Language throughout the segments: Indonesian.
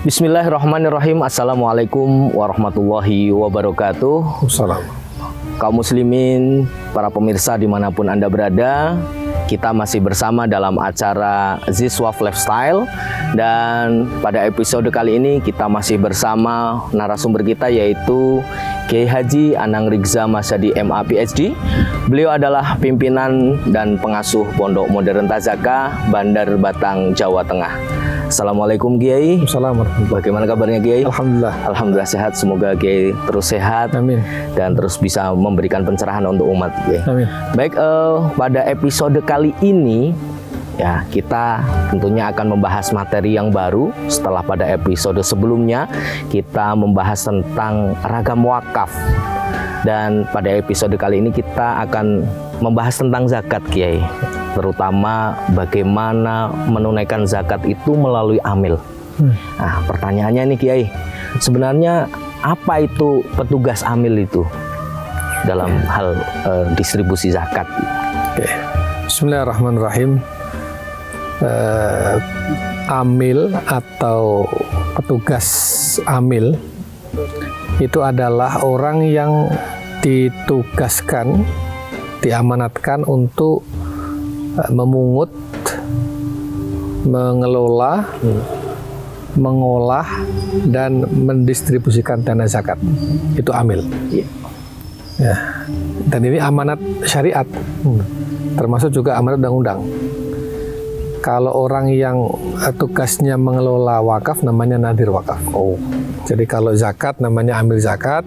Bismillahirrahmanirrahim. Assalamualaikum warahmatullahi wabarakatuh. Assalamualaikum. Kaum muslimin, para pemirsa dimanapun Anda berada, kita masih bersama dalam acara Ziswaf Lifestyle. Dan pada episode kali ini kita masih bersama narasumber kita, yaitu Kiai Haji Anang Rigza Masyadi MA PhD. Beliau adalah pimpinan dan pengasuh Pondok Modern Tazaka, Bandar Batang, Jawa Tengah. Assalamualaikum Kiai. Assalamualaikum. Bagaimana kabarnya Kiai? Alhamdulillah. Alhamdulillah sehat. Semoga Kiai terus sehat. Amin. Dan terus bisa memberikan pencerahan untuk umat Kiai. Amin. Baik, pada episode kali ini ya kita tentunya akan membahas materi yang baru. Setelah pada episode sebelumnya kita membahas tentang ragam wakaf. Dan pada episode kali ini kita akan membahas tentang zakat Kiai, terutama bagaimana menunaikan zakat itu melalui amil. Nah, pertanyaannya nih Kiai, sebenarnya apa itu petugas amil itu dalam hal distribusi zakat? Bismillahirrahmanirrahim. Amil atau petugas amil itu adalah orang yang ditugaskan, diamanatkan untuk memungut, mengelola, mengolah, dan mendistribusikan dana zakat. Itu amil. Ya. Dan ini amanat syariat, termasuk juga amanat undang-undang. Kalau orang yang tugasnya mengelola wakaf namanya nadir wakaf. Jadi kalau zakat namanya amil zakat,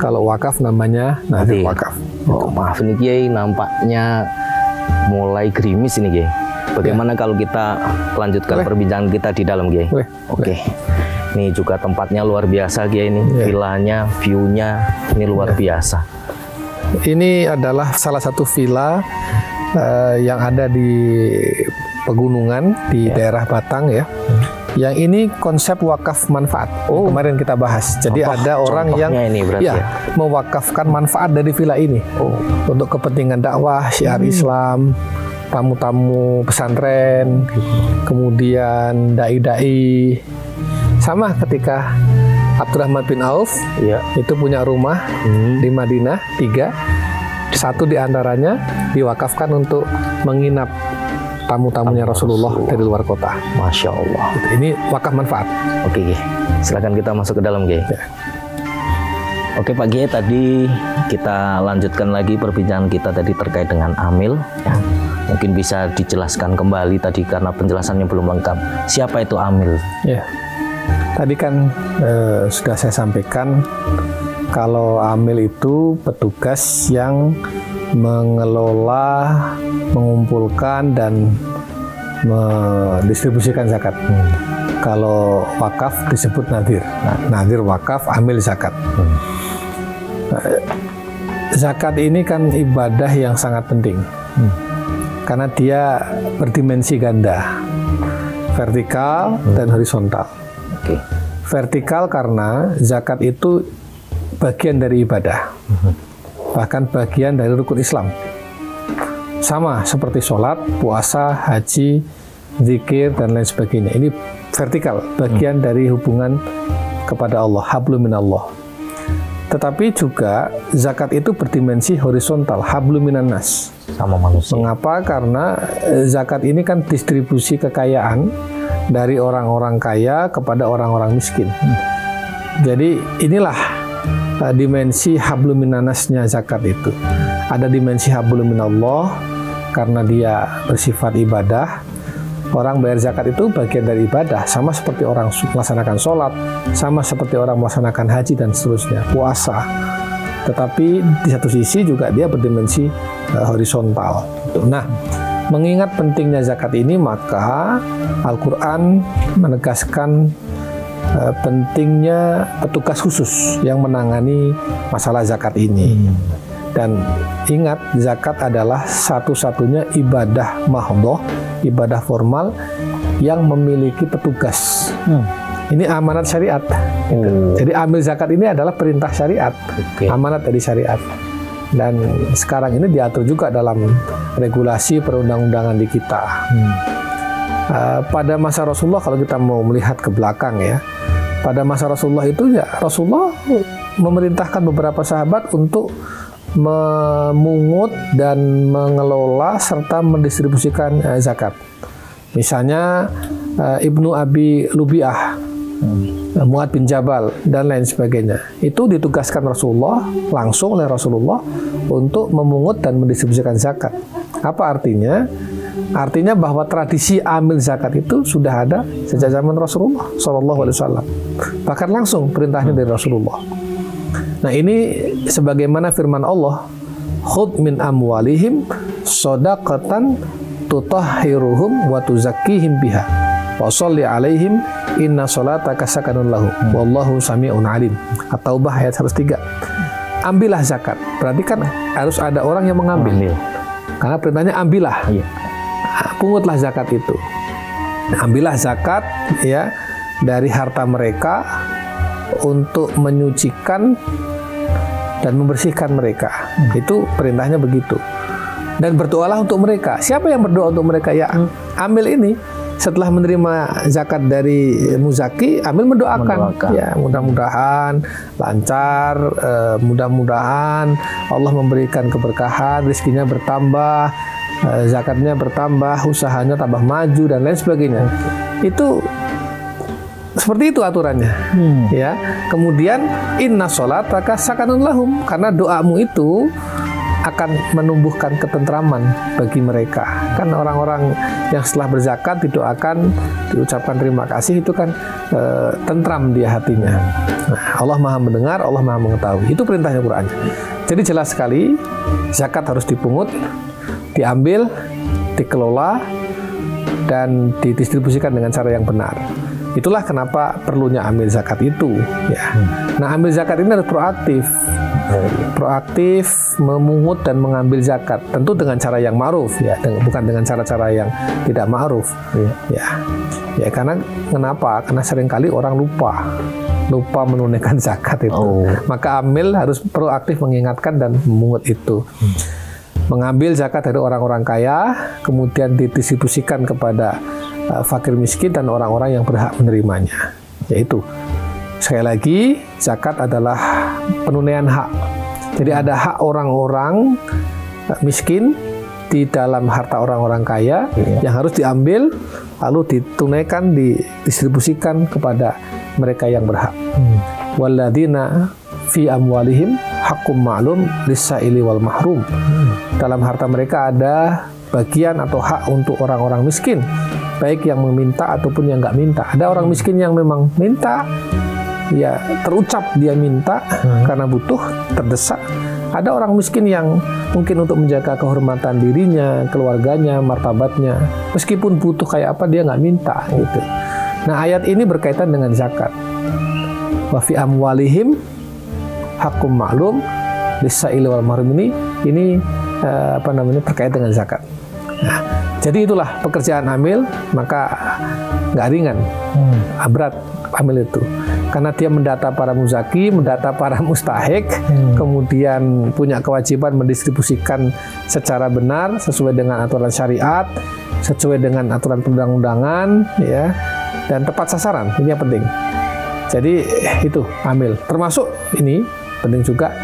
kalau wakaf namanya nadir wakaf. Maaf nih Kiai, nampaknya mulai gerimis ini Kiai. Bagaimana kalau kita lanjutkan perbincangan kita di dalam Kiai? Oke. Ini juga tempatnya luar biasa Kiai ini, villanya, view-nya ini luar biasa. Ini adalah salah satu villa yang ada di pegunungan di daerah Batang ya. Yang ini konsep wakaf manfaat. Kemarin kita bahas. Jadi ada orang yang mewakafkan manfaat dari villa ini untuk kepentingan dakwah, syiar Islam, tamu-tamu pesantren, kemudian dai-dai. Sama ketika Abdurrahman bin Auf itu punya rumah di Madinah 3. Satu diantaranya diwakafkan untuk menginap tamu-tamunya Rasulullah dari luar kota. Masya Allah. Ini wakaf manfaat. Oke, silakan kita masuk ke dalam, Kiai. Oke, Pak Kiai, tadi kita lanjutkan lagi perbincangan kita tadi terkait dengan amil. Ya, mungkin bisa dijelaskan kembali tadi karena penjelasannya belum lengkap. Siapa itu amil? Ya, tadi kan sudah saya sampaikan kalau amil itu petugas yang mengelola, mengumpulkan dan mendistribusikan zakat. Kalau wakaf disebut nadir. Nadir wakaf, amil zakat. Zakat ini kan ibadah yang sangat penting. Karena dia berdimensi ganda. Vertikal dan horizontal. Vertikal karena zakat itu bagian dari ibadah. Bahkan bagian dari rukun Islam. Sama seperti sholat, puasa, haji, zikir, dan lain sebagainya. Ini vertikal, bagian dari hubungan kepada Allah, hablum minallah. Tetapi juga zakat itu berdimensi horizontal, hablum minannas. Sama manusia. Mengapa? Karena zakat ini kan distribusi kekayaan dari orang-orang kaya kepada orang-orang miskin. Jadi inilah dimensi hablum minannasnya zakat itu. Ada dimensi hablum minallah karena dia bersifat ibadah. Orang bayar zakat itu bagian dari ibadah, sama seperti orang melaksanakan sholat, sama seperti orang melaksanakan haji dan seterusnya, puasa. Tetapi di satu sisi juga dia berdimensi horizontal. Nah, mengingat pentingnya zakat ini, maka Al-Quran menegaskan pentingnya petugas khusus yang menangani masalah zakat ini. Dan ingat, zakat adalah satu-satunya ibadah mahdhah, ibadah formal yang memiliki petugas. Ini amanat syariat. Jadi amil zakat ini adalah perintah syariat, amanat dari syariat. Dan sekarang ini diatur juga dalam regulasi perundang-undangan di kita. Pada masa Rasulullah, kalau kita mau melihat ke belakang ya, pada masa Rasulullah itu ya Rasulullah memerintahkan beberapa sahabat untuk memungut dan mengelola serta mendistribusikan zakat. Misalnya Ibnu Abi Lubi'ah, Mu'ad bin Jabal dan lain sebagainya. Itu ditugaskan Rasulullah langsung oleh Rasulullah untuk memungut dan mendistribusikan zakat. Apa artinya? Artinya bahwa tradisi amil zakat itu sudah ada sejak zaman Rasulullah SAW. Bahkan langsung perintahnya dari Rasulullah. Nah, ini sebagaimana firman Allah, khudh min amwalihim shadaqatan tutahhiruhum wa tuzakkihim biha wa sholli alaihim inna sholataka sakanun lahum wallahu sami'un alim. At-Taubah ayat 103. Ambillah zakat. Berarti kan harus ada orang yang mengambil. Karena perintahnya ambillah. Pungutlah zakat itu. Ambillah zakat ya dari harta mereka untuk menyucikan dan membersihkan mereka. Itu perintahnya begitu. Dan berdoalah untuk mereka. Siapa yang berdoa untuk mereka? Ya, amil ini setelah menerima zakat dari muzaki, amil mendoakan. Ya, mudah-mudahan lancar, mudah-mudahan Allah memberikan keberkahan, rezekinya bertambah, zakatnya bertambah, usahanya tambah maju dan lain sebagainya. Itu seperti itu aturannya. Ya. Kemudian inna sholataka sakanun lahum, karena doamu itu akan menumbuhkan ketentraman bagi mereka. Kan orang-orang yang setelah berzakat didoakan, diucapkan terima kasih, itu kan tentram dia hatinya. Nah, Allah Maha mendengar, Allah Maha mengetahui. Itu perintahnya Quran. Jadi jelas sekali zakat harus dipungut, diambil, dikelola dan didistribusikan dengan cara yang benar. Itulah kenapa perlunya amil zakat itu. Ya. Nah, ambil zakat ini harus proaktif. Proaktif memungut dan mengambil zakat. Tentu dengan cara yang ma'ruf, ya, bukan dengan cara-cara yang tidak ma'ruf. Ya, karena kenapa? Karena seringkali orang lupa menunaikan zakat itu. Maka amil harus proaktif mengingatkan dan memungut itu. Mengambil zakat dari orang-orang kaya, kemudian didistribusikan kepada fakir miskin dan orang-orang yang berhak menerimanya. Yaitu, sekali lagi, zakat adalah penunaian hak. Jadi ada hak orang-orang miskin di dalam harta orang-orang kaya yang harus diambil, lalu ditunaikan, didistribusikan kepada mereka yang berhak. Walladzina fi amwalihim haqqum ma'lum lis-sa'ili wal mahrum. Dalam harta mereka ada bagian atau hak untuk orang-orang miskin, baik yang meminta ataupun yang nggak minta. Ada orang miskin yang memang minta, ya terucap dia minta karena butuh, terdesak. Ada orang miskin yang mungkin untuk menjaga kehormatan dirinya, keluarganya, martabatnya, meskipun butuh kayak apa dia nggak minta gitu. Nah, ayat ini berkaitan dengan zakat. Wa fi amwalihim haqqum ma'lum lis-sa'ili wal mahrum, ini terkait dengan zakat. Nah, jadi itulah pekerjaan amil, maka nggak ringan, berat amil itu, karena dia mendata para muzaki, mendata para mustahik, kemudian punya kewajiban mendistribusikan secara benar sesuai dengan aturan syariat, sesuai dengan aturan perundang-undangan, ya, dan tepat sasaran. Ini yang penting. Jadi itu amil. Termasuk ini penting juga.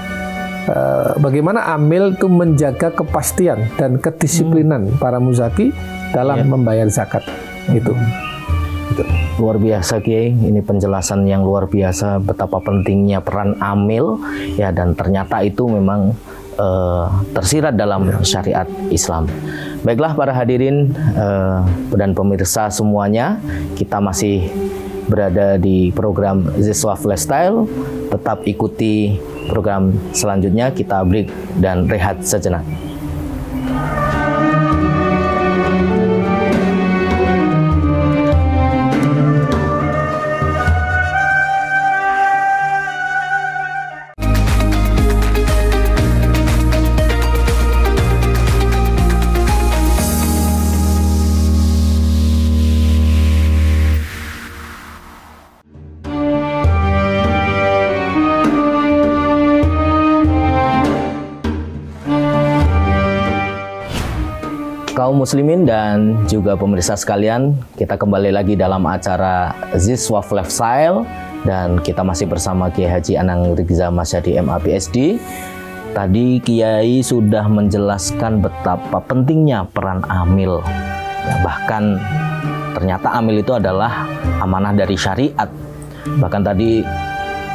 Bagaimana amil itu menjaga kepastian dan kedisiplinan para muzaki dalam membayar zakat itu. Luar biasa Kiai, ini penjelasan yang luar biasa betapa pentingnya peran amil ya, dan ternyata itu memang tersirat dalam syariat Islam. Baiklah para hadirin dan pemirsa semuanya, kita masih berada di program Ziswaf Lifestyle. Tetap ikuti program selanjutnya, kita break dan rehat sejenak. Kaum muslimin dan juga pemirsa sekalian, kita kembali lagi dalam acara Ziswaf Lifestyle Dan kita masih bersama Kiai Haji Anang Rizza Masyadi MA PhD. Tadi Kiai sudah menjelaskan betapa pentingnya peran amil. Ya, bahkan ternyata amil itu adalah amanah dari syariat. Bahkan tadi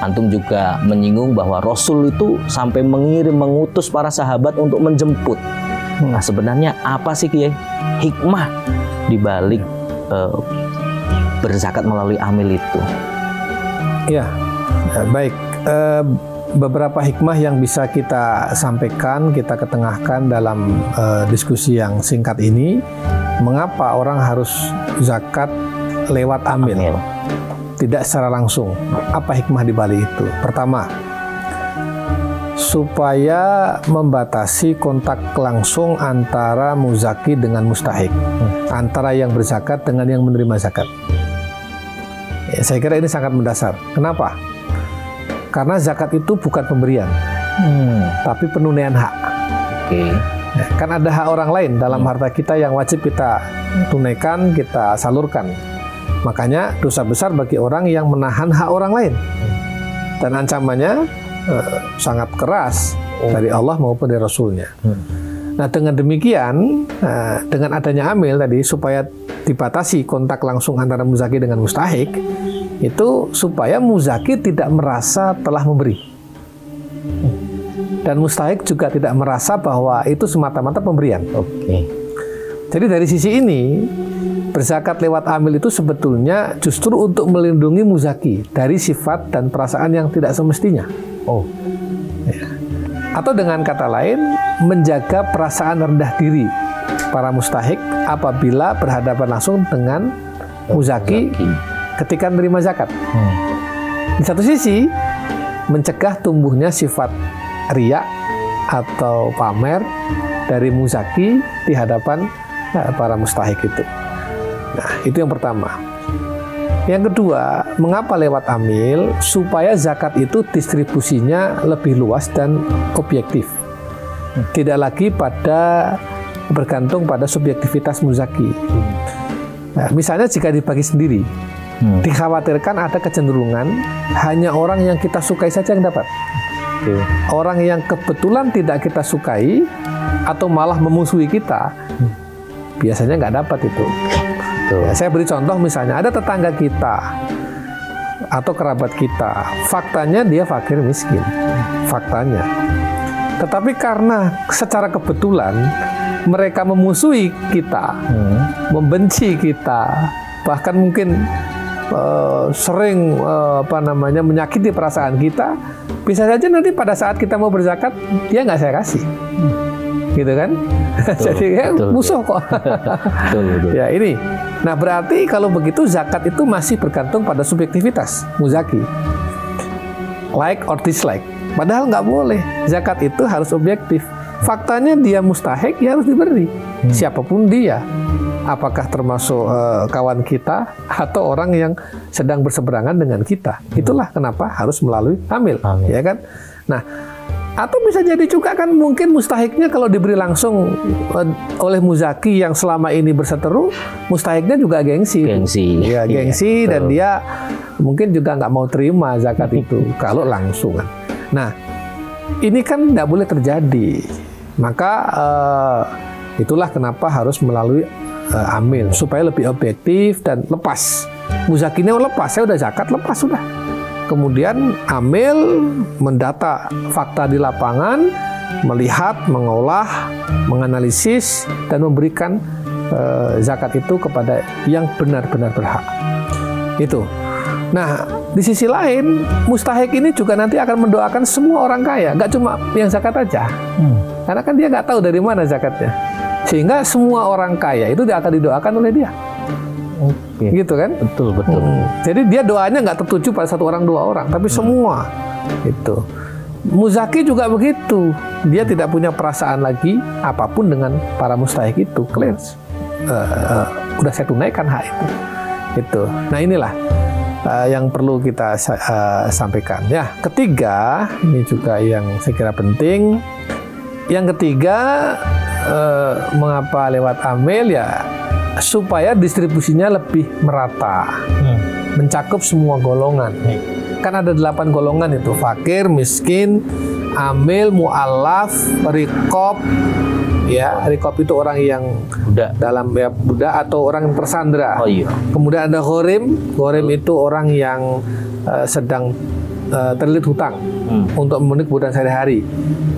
antum juga menyinggung bahwa Rasul itu sampai mengutus para sahabat untuk menjemput. Nah, sebenarnya apa sih Kiai hikmah di balik berzakat melalui amil itu? Ya, baik. Beberapa hikmah yang bisa kita sampaikan, kita ketengahkan dalam diskusi yang singkat ini. Mengapa orang harus zakat lewat amil? Tidak secara langsung. Apa hikmah di balik itu? Pertama, supaya membatasi kontak langsung antara muzaki dengan mustahik, antara yang berzakat dengan yang menerima zakat. Ya, saya kira ini sangat mendasar. Kenapa? Karena zakat itu bukan pemberian, tapi penunaian hak. Ya, kan ada hak orang lain dalam harta kita yang wajib kita tunaikan, kita salurkan. Makanya dosa besar bagi orang yang menahan hak orang lain. Dan ancamannya sangat keras dari Allah maupun dari Rasulnya. Nah, dengan demikian, dengan adanya amil tadi, supaya dibatasi kontak langsung antara muzaki dengan mustahik, itu supaya muzaki tidak merasa telah memberi. Dan mustahik juga tidak merasa bahwa itu semata-mata pemberian. Jadi dari sisi ini, berzakat lewat amil itu sebetulnya justru untuk melindungi muzaki dari sifat dan perasaan yang tidak semestinya. Ya. Atau dengan kata lain, menjaga perasaan rendah diri para mustahik apabila berhadapan langsung dengan muzaki ketika menerima zakat. Di satu sisi, mencegah tumbuhnya sifat riya atau pamer dari muzaki di hadapan para mustahik itu. Nah, itu yang pertama. Yang kedua, mengapa lewat amil? Supaya zakat itu distribusinya lebih luas dan objektif. Tidak lagi bergantung pada subjektivitas muzaki. Nah, misalnya jika dibagi sendiri, dikhawatirkan ada kecenderungan hanya orang yang kita sukai saja yang dapat. Orang yang kebetulan tidak kita sukai atau malah memusuhi kita, biasanya nggak dapat itu. Ya, saya beri contoh, misalnya ada tetangga kita atau kerabat kita, faktanya dia fakir miskin, faktanya. Tetapi karena secara kebetulan mereka memusuhi kita, membenci kita, bahkan mungkin sering menyakiti perasaan kita, bisa saja nanti pada saat kita mau berzakat dia nggak saya kasih. Gitu kan? Jadi musuh kok. Ya ini. Nah, berarti kalau begitu zakat itu masih bergantung pada subjektivitas muzaki. Like or dislike. Padahal nggak boleh. Zakat itu harus objektif. Faktanya dia mustahik, ya harus diberi. Siapapun dia. Apakah termasuk kawan kita atau orang yang sedang berseberangan dengan kita. Itulah kenapa harus melalui amil. Ya kan? Nah, atau bisa jadi juga kan mungkin mustahiknya kalau diberi langsung oleh muzaki yang selama ini berseteru, mustahiknya juga gengsi. Ya, gengsi, dan dia mungkin juga nggak mau terima zakat itu kalau langsung. Nah, ini kan nggak boleh terjadi. Maka itulah kenapa harus melalui amil, supaya lebih objektif dan lepas. Muzakinya lepas, saya udah zakat, lepas sudah. Kemudian amil mendata fakta di lapangan, melihat, mengolah, menganalisis, dan memberikan zakat itu kepada yang benar-benar berhak. Itu. Nah, di sisi lain, mustahik ini juga nanti akan mendoakan semua orang kaya, nggak cuma yang zakat aja. Karena kan dia nggak tahu dari mana zakatnya. Sehingga semua orang kaya itu akan didoakan oleh dia. Gitu kan? Betul. Jadi dia doanya nggak tertuju pada satu orang, dua orang, tapi semua. Itu. Muzaki juga begitu. Dia tidak punya perasaan lagi apapun dengan para mustahik itu. Cleanse. Udah saya tunaikan hak itu. Itu. Nah, inilah yang perlu kita sampaikan. Ya, ketiga, ini juga yang saya kira penting. Yang ketiga, mengapa lewat amil, ya supaya distribusinya lebih merata, mencakup semua golongan. Kan ada 8 golongan itu: fakir, miskin, amil, mu'alaf, riqab. Ya, riqab itu orang yang Budak. dalam ya budak atau orang yang tersandra. Oh iya. Kemudian ada ghorim. Ghorim itu orang yang sedang terlilit hutang untuk memenuhi kebutuhan sehari-hari.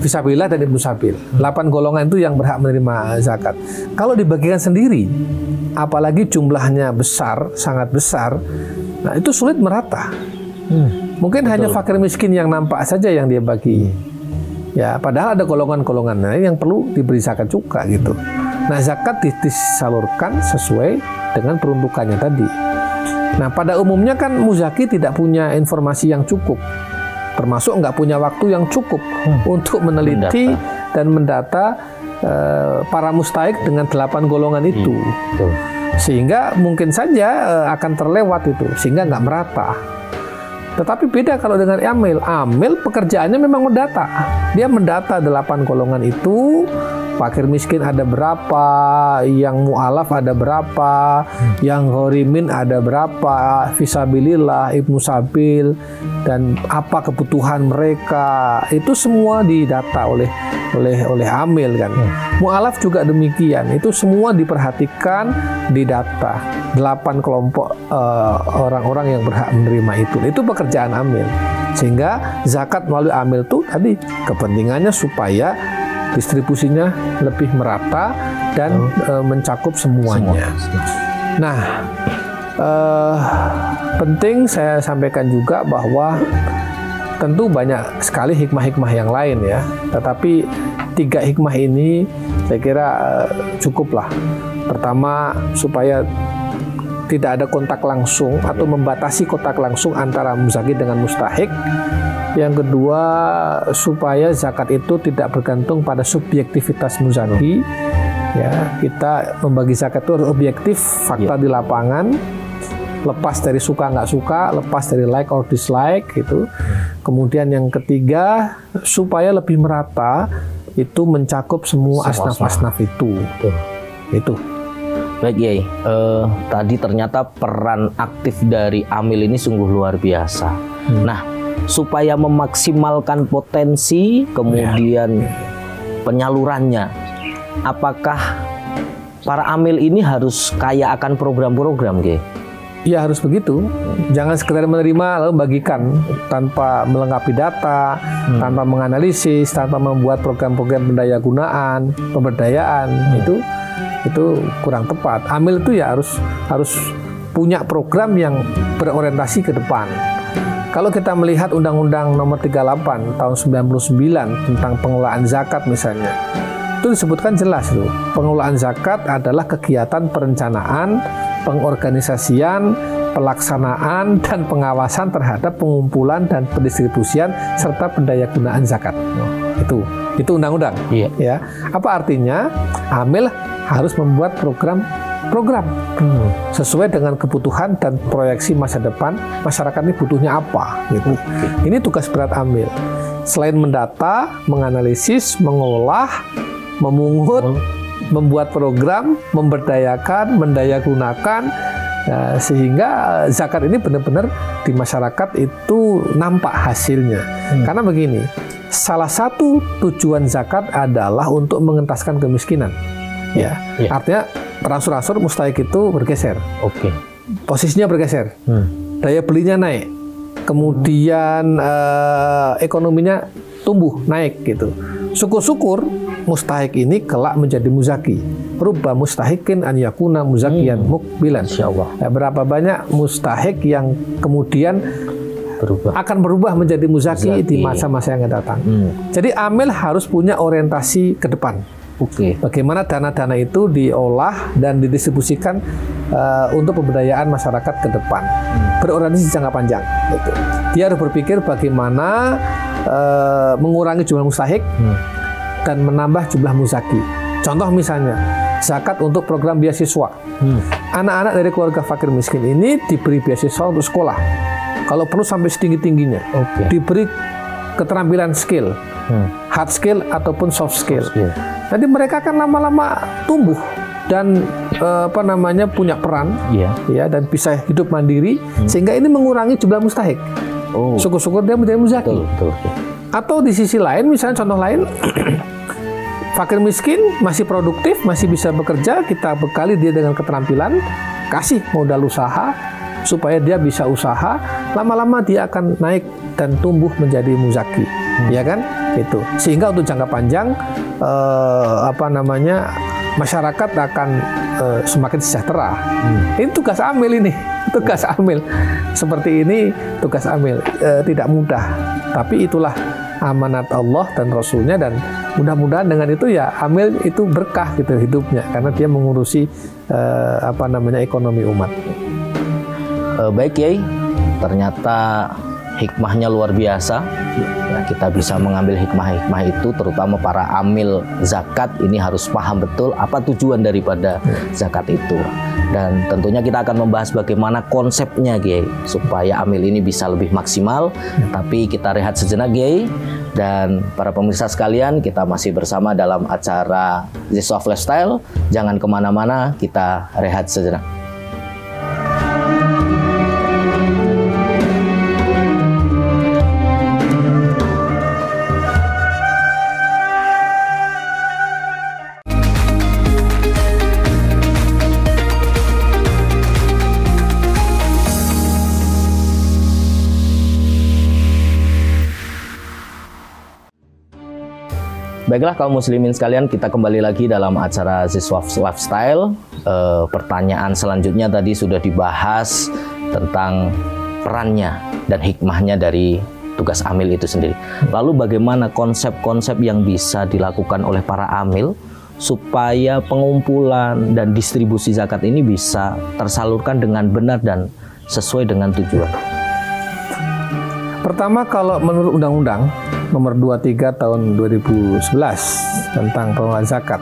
Fisabilillah dan ibnu sabil. 8 golongan itu yang berhak menerima zakat. Kalau dibagikan sendiri, apalagi jumlahnya besar, sangat besar, nah itu sulit merata. Mungkin hanya fakir miskin yang nampak saja yang dia bagi. Ya, padahal ada golongan-golongan lain yang perlu diberi zakat juga gitu. Nah, zakat disalurkan sesuai dengan peruntukannya tadi. Nah, pada umumnya kan muzaki tidak punya informasi yang cukup, termasuk nggak punya waktu yang cukup untuk meneliti dan mendata para mustahik dengan 8 golongan itu. Sehingga mungkin saja akan terlewat itu, sehingga nggak merata. Tetapi beda kalau dengan amil. Amil pekerjaannya memang mendata. Dia mendata 8 golongan itu. Fakir miskin ada berapa, yang mu'alaf ada berapa, yang ghorimin ada berapa, fisabilillah, ibnu sabil, dan apa kebutuhan mereka. Itu semua didata oleh amil kan. Mu'alaf juga demikian. Itu semua diperhatikan, didata. 8 kelompok orang-orang yang berhak menerima itu. Itu pekerjaan amil. Sehingga zakat melalui amil itu tadi kepentingannya supaya distribusinya lebih merata dan mencakup semuanya. Nah, penting saya sampaikan juga bahwa tentu banyak sekali hikmah-hikmah yang lain ya. Tetapi 3 hikmah ini saya kira cukuplah. Pertama, supaya tidak ada kontak langsung atau membatasi kontak langsung antara muzaki dengan mustahik. Yang kedua, supaya zakat itu tidak bergantung pada subjektivitas muzaki. Ya, kita membagi zakat itu harus objektif, fakta di lapangan, lepas dari suka nggak suka, lepas dari like or dislike gitu. Kemudian yang ketiga, supaya lebih merata, itu mencakup semua asnaf-asnaf itu. Itu. Baik Yai, tadi ternyata peran aktif dari amil ini sungguh luar biasa. Nah, supaya memaksimalkan potensi kemudian penyalurannya, apakah para amil ini harus kaya akan program-program, Ge? Ya harus begitu. Jangan sekedar menerima lalu bagikan tanpa melengkapi data, tanpa menganalisis, tanpa membuat program-program pendayagunaan, pemberdayaan. Itu kurang tepat. Amil itu ya harus punya program yang berorientasi ke depan. Kalau kita melihat Undang-Undang Nomor 38 tahun 99 tentang pengelolaan zakat misalnya, itu disebutkan jelas loh, pengelolaan zakat adalah kegiatan perencanaan, pengorganisasian, pelaksanaan, dan pengawasan terhadap pengumpulan dan pendistribusian serta pendayagunaan zakat. Itu undang-undang. Iya. Ya. Apa artinya? Amil harus membuat program sesuai dengan kebutuhan dan proyeksi masa depan masyarakat ini butuhnya apa gitu. Ini tugas berat amil. Selain mendata, menganalisis, mengolah, memungut, membuat program, memberdayakan, mendayagunakan, sehingga zakat ini benar-benar di masyarakat itu nampak hasilnya. Karena begini, salah satu tujuan zakat adalah untuk mengentaskan kemiskinan. Ya. Artinya ransur-ransur mustahik itu bergeser. Posisinya bergeser. Daya belinya naik. Kemudian ekonominya tumbuh, naik gitu. Syukur-syukur mustahik ini kelak menjadi muzaki. Rubba mustahikin an yakuna muzakiyan mukbilan. Insyaallah. Ya, berapa banyak mustahik yang kemudian akan berubah menjadi muzaki di masa-masa yang akan datang. Jadi amil harus punya orientasi ke depan. Bagaimana dana-dana itu diolah dan didistribusikan untuk pemberdayaan masyarakat ke depan, berorientasi jangka panjang. Gitu. Dia harus berpikir bagaimana mengurangi jumlah mustahik dan menambah jumlah muzaki. Contoh misalnya zakat untuk program beasiswa. Anak-anak dari keluarga fakir miskin ini diberi beasiswa untuk sekolah. Kalau perlu sampai setinggi-tingginya. Diberi keterampilan skill, hard skill ataupun soft skill. Jadi mereka kan lama-lama tumbuh dan punya peran, ya, dan bisa hidup mandiri, sehingga ini mengurangi jumlah mustahik. syukur-syukur dia menjadi muzaki. Betul. Atau di sisi lain, misalnya contoh lain, fakir miskin masih produktif, masih bisa bekerja, kita bekali dia dengan keterampilan, kasih modal usaha supaya dia bisa usaha, lama-lama dia akan naik dan tumbuh menjadi muzaki, ya kan? Itu. Sehingga untuk jangka panjang masyarakat akan semakin sejahtera. Ini tugas amil ini, tugas amil. Seperti ini tugas amil, tidak mudah, tapi itulah amanat Allah dan Rasulnya, dan mudah-mudahan dengan itu ya amil itu berkah gitu hidupnya, karena dia mengurusi ekonomi umat. Baik Kiai, ternyata hikmahnya luar biasa. Ya, kita bisa mengambil hikmah-hikmah itu, terutama para amil zakat ini harus paham betul apa tujuan daripada zakat itu. Dan tentunya kita akan membahas bagaimana konsepnya Kiai, supaya amil ini bisa lebih maksimal. Tapi kita rehat sejenak Kiai, dan para pemirsa sekalian, kita masih bersama dalam acara Ziswaf Lifestyle. Jangan kemana-mana, kita rehat sejenak. Baiklah kaum muslimin sekalian, kita kembali lagi dalam acara Ziswaf Lifestyle. Pertanyaan selanjutnya tadi sudah dibahas tentang perannya dan hikmahnya dari tugas amil itu sendiri. Lalu bagaimana konsep-konsep yang bisa dilakukan oleh para amil supaya pengumpulan dan distribusi zakat ini bisa tersalurkan dengan benar dan sesuai dengan tujuan? Pertama, kalau menurut Undang-Undang Nomor 23 Tahun 2011 tentang pengelolaan zakat,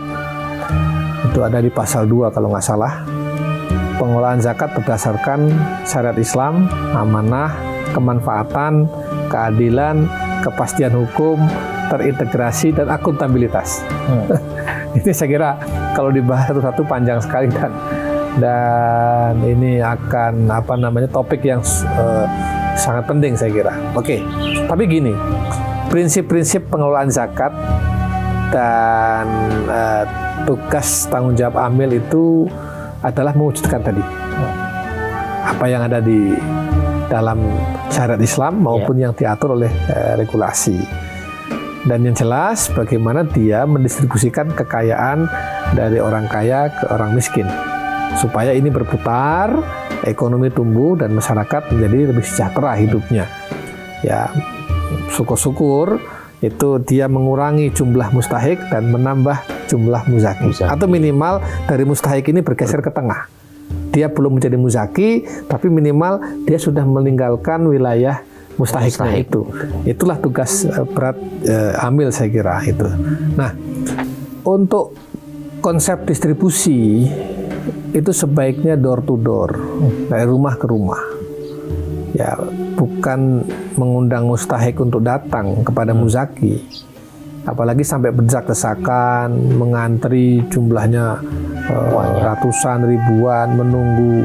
itu ada di pasal 2 kalau nggak salah. Pengelolaan zakat berdasarkan syariat Islam, amanah, kemanfaatan, keadilan, kepastian hukum, terintegrasi, dan akuntabilitas. Ini saya kira kalau dibahas satu-satu panjang sekali, dan ini akan topik yang sangat penting saya kira. Oke, tapi gini, prinsip-prinsip pengelolaan zakat dan tugas tanggung jawab amil itu adalah mewujudkan tadi apa yang ada di dalam syariat Islam maupun yang diatur oleh regulasi. Dan yang jelas bagaimana dia mendistribusikan kekayaan dari orang kaya ke orang miskin, supaya ini berputar, ekonomi tumbuh, dan masyarakat menjadi lebih sejahtera hidupnya. Ya, syukur-syukur itu dia mengurangi jumlah mustahik dan menambah jumlah muzaki. Atau minimal dari mustahik ini bergeser ke tengah. Dia belum menjadi muzaki, tapi minimal dia sudah meninggalkan wilayah mustahiknya itu. Itulah tugas berat amil saya kira itu. Nah, untuk konsep distribusi itu sebaiknya door to door, dari rumah ke rumah. Ya, bukan mengundang mustahik untuk datang kepada muzaki. Apalagi sampai berdesak-desakan, mengantri jumlahnya ratusan ribuan menunggu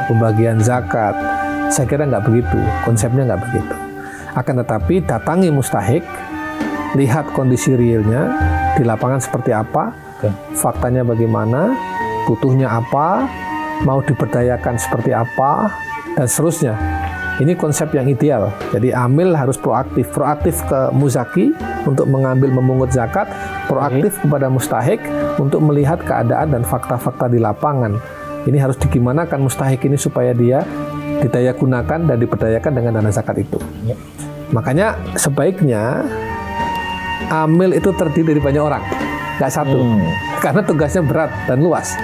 pembagian zakat. Saya kira nggak begitu, konsepnya nggak begitu. Akan tetapi datangi mustahik, lihat kondisi realnya di lapangan seperti apa, faktanya bagaimana, butuhnya apa, mau diberdayakan seperti apa, dan seterusnya. Ini konsep yang ideal. Jadi amil harus proaktif ke muzaki untuk mengambil memungut zakat, proaktif kepada mustahik untuk melihat keadaan dan fakta-fakta di lapangan. Ini harus digimanakan mustahik ini supaya dia didaya gunakan dan diberdayakan dengan dana zakat itu. Makanya sebaiknya amil itu terdiri dari banyak orang, nggak satu, karena tugasnya berat dan luas.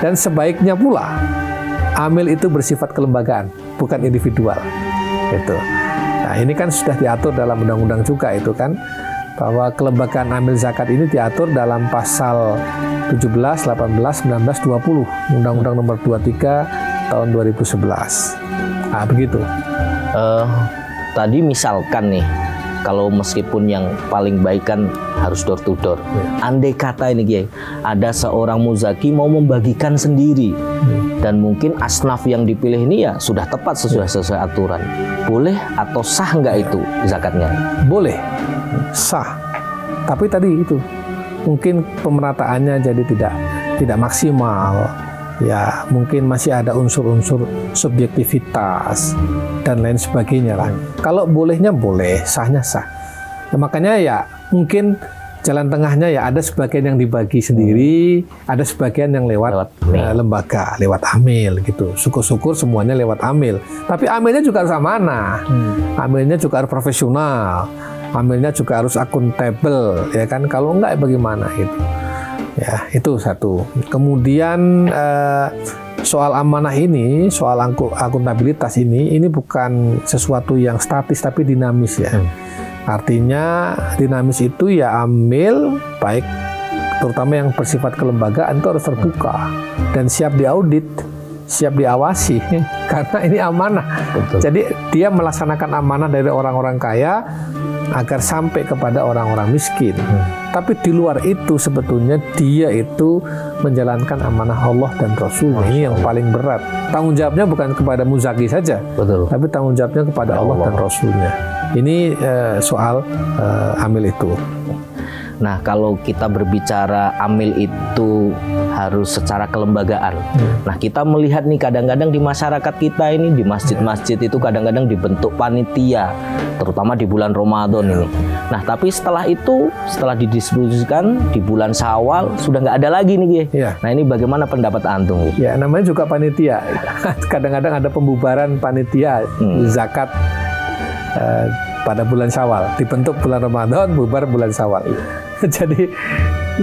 Dan sebaiknya pula amil itu bersifat kelembagaan, bukan individual. Gitu. Nah, ini kan sudah diatur dalam undang-undang juga itu kan, bahwa kelembagaan amil zakat ini diatur dalam pasal 17, 18, 19, 20 Undang-Undang Nomor 23 Tahun 2011. Nah, begitu. Tadi misalkan nih, kalau meskipun yang paling baik kan harus door to door. Andai kata ini Kiai, ada seorang muzaki mau membagikan sendiri dan mungkin asnaf yang dipilih ini ya sudah tepat sesuai aturan, boleh atau sah nggak itu zakatnya? Boleh, sah. Tapi tadi itu mungkin pemerataannya jadi tidak maksimal. Ya mungkin masih ada unsur-unsur subjektivitas dan lain sebagainya lah. Kalau bolehnya boleh, sahnya sah. Nah, makanya ya mungkin jalan tengahnya ya ada sebagian yang dibagi sendiri, ada sebagian yang lewat lembaga, lewat amil gitu. Syukur-syukur semuanya lewat amil. Tapi amilnya juga harus amanah, amilnya juga harus profesional, amilnya juga harus akuntabel, ya kan? Kalau enggak bagaimana gitu. Ya, itu satu. Kemudian soal amanah ini, soal akuntabilitas ini bukan sesuatu yang statis tapi dinamis ya. Artinya dinamis itu ya amil baik terutama yang bersifat kelembagaan itu harus terbuka dan siap diaudit, siap diawasi karena ini amanah. Betul. Jadi dia melaksanakan amanah dari orang-orang kaya agar sampai kepada orang-orang miskin. Tapi di luar itu sebetulnya dia itu menjalankan amanah Allah dan Rasulnya. Ini yang paling berat. Tanggung jawabnya bukan kepada muzaki saja, betul, tapi tanggung jawabnya kepada Allah dan Rasulnya. Ini soal amil itu. Nah, kalau kita berbicara amil itu harus secara kelembagaan. Nah, kita melihat nih kadang-kadang di masyarakat kita ini, di masjid-masjid itu kadang-kadang dibentuk panitia, terutama di bulan Ramadan ini. Nah, tapi setelah itu, setelah didistribusikan di bulan Syawal, sudah nggak ada lagi nih, Ya. Nah, ini bagaimana pendapat Antum? Ya, namanya juga panitia. Kadang-kadang ada pembubaran panitia zakat pada bulan Syawal. Dibentuk bulan Ramadan, bubar bulan Syawal. Jadi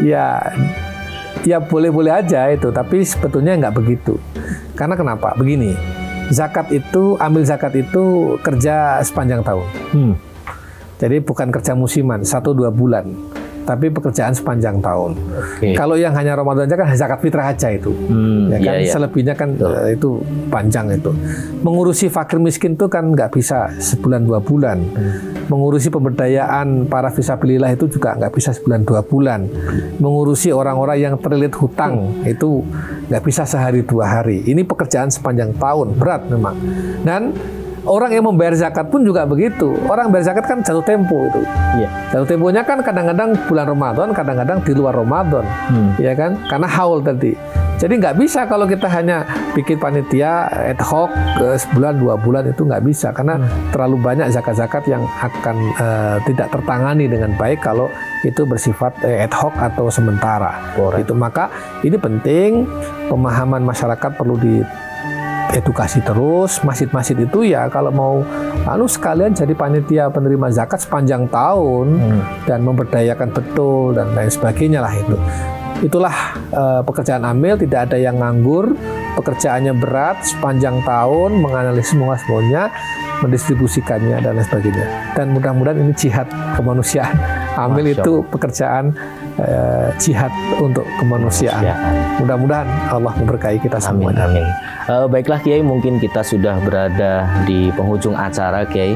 ya boleh-boleh aja itu, tapi sebetulnya nggak begitu. Karena kenapa? Begini, amil zakat itu kerja sepanjang tahun. Jadi bukan kerja musiman 1-2 bulan, tapi pekerjaan sepanjang tahun. Kalau yang hanya Ramadan aja kan zakat fitrah aja itu, ya kan. Selebihnya kan itu panjang itu. Mengurusi fakir miskin itu kan nggak bisa sebulan 2 bulan. Mengurusi pemberdayaan para fisabilillah itu juga nggak bisa sebulan 2 bulan. Mengurusi orang-orang yang terlilit hutang itu nggak bisa sehari 2 hari. Ini pekerjaan sepanjang tahun, berat memang. Dan orang yang membayar zakat pun juga begitu. Orang bayar zakat kan jatuh tempo itu. Jatuh temponya kan kadang-kadang bulan Ramadan, kadang-kadang di luar Ramadan, ya kan? Karena haul tadi. Jadi nggak bisa kalau kita hanya bikin panitia ad hoc sebulan 2 bulan itu nggak bisa karena terlalu banyak zakat-zakat yang akan tidak tertangani dengan baik kalau itu bersifat ad hoc atau sementara. Itu maka ini penting, pemahaman masyarakat perlu edukasi terus. Masjid-masjid itu ya kalau mau sekalian jadi panitia penerima zakat sepanjang tahun dan memberdayakan betul dan lain sebagainya lah itu. Itulah pekerjaan amil, tidak ada yang nganggur, pekerjaannya berat sepanjang tahun, menganalisis semuanya, mendistribusikannya dan lain sebagainya. Dan mudah-mudahan ini jihad kemanusiaan. Amil itu pekerjaan jihad untuk kemanusiaan. Mudah-mudahan Allah memberkahi kita semua. Amin. Baiklah Kiai, mungkin kita sudah berada di penghujung acara Kiai.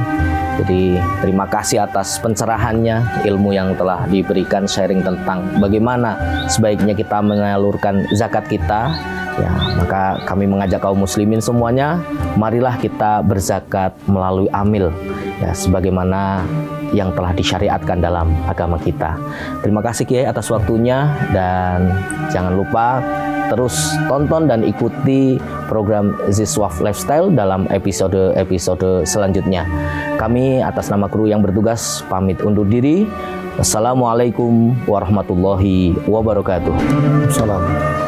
Jadi terima kasih atas pencerahannya, ilmu yang telah diberikan, sharing tentang bagaimana sebaiknya kita menyalurkan zakat kita. Ya, maka kami mengajak kaum muslimin semuanya, marilah kita berzakat melalui amil, ya, sebagaimana yang telah disyariatkan dalam agama kita. Terima kasih Kiai atas waktunya, dan jangan lupa terus tonton dan ikuti program Ziswaf Lifestyle dalam episode-episode selanjutnya. Kami atas nama kru yang bertugas pamit undur diri. Wassalamualaikum warahmatullahi wabarakatuh. Salam.